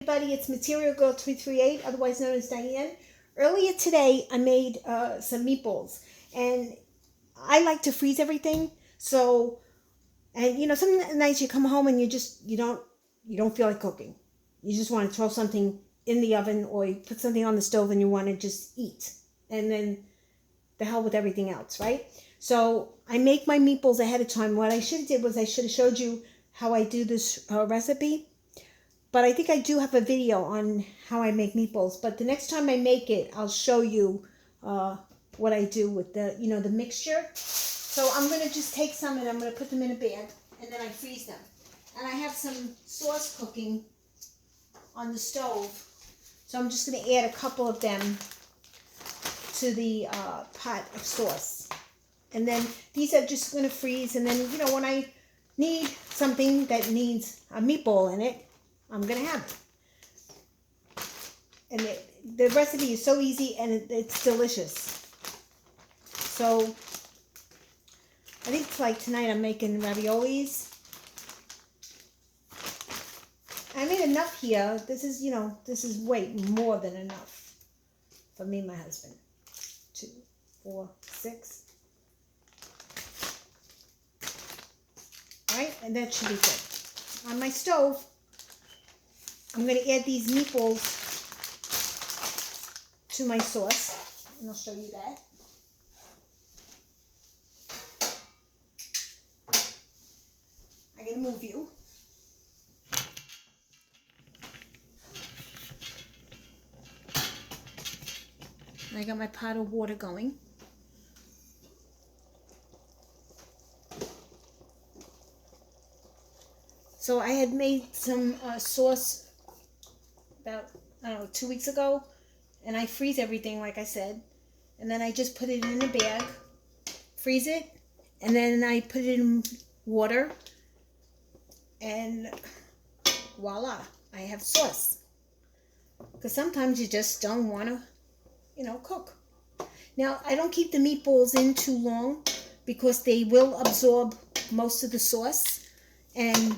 Everybody, it's Material Girl 338, otherwise known as Diane. Earlier today, I made some meatballs, and I like to freeze everything. So, and some nights you come home and you don't feel like cooking. You just want to throw something in the oven, or you put something on the stove and you want to just eat, and then the hell with everything else, right? So I make my meatballs ahead of time. What I should have did was I should have showed you how I do this recipe. But I think I do have a video on how I make meatballs. But the next time I make it, I'll show you what I do with the mixture. So I'm going to just take some and I'm going to put them in a bag. And then I freeze them. And I have some sauce cooking on the stove. So I'm just going to add a couple of them to the pot of sauce. And then these are just going to freeze. And then, when I need something that needs a meatball in it, I'm going to have it. And the recipe is so easy and it's delicious. So I think like tonight I'm making raviolis. I made enough here. This is way more than enough for me and my husband. 2, 4, 6. All right, and that should be good. On my stove, I'm going to add these meatballs to my sauce, and I'll show you that. I'm going to move you. And I got my pot of water going. So I had made some sauce about, 2 weeks ago, and I freeze everything like I said, and then I just put it in a bag, freeze it, and then I put it in water, and voila, I have sauce. Because sometimes you just don't want to, cook. Now, I don't keep the meatballs in too long because they will absorb most of the sauce, and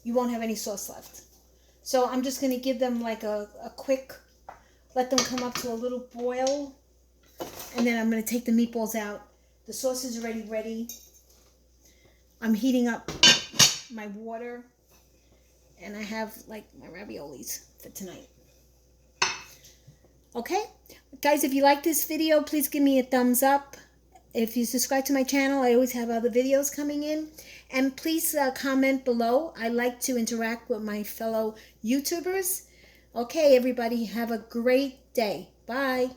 you won't have any sauce left. So I'm just going to give them like a quick, let them come up to a little boil. And then I'm going to take the meatballs out. The sauce is already ready. I'm heating up my water. And I have like my raviolis for tonight. Okay? Guys, if you like this video, please give me a thumbs up. If you subscribe to my channel, I always have other videos coming in. And please comment below. I like to interact with my fellow YouTubers. Okay, everybody, have a great day. Bye.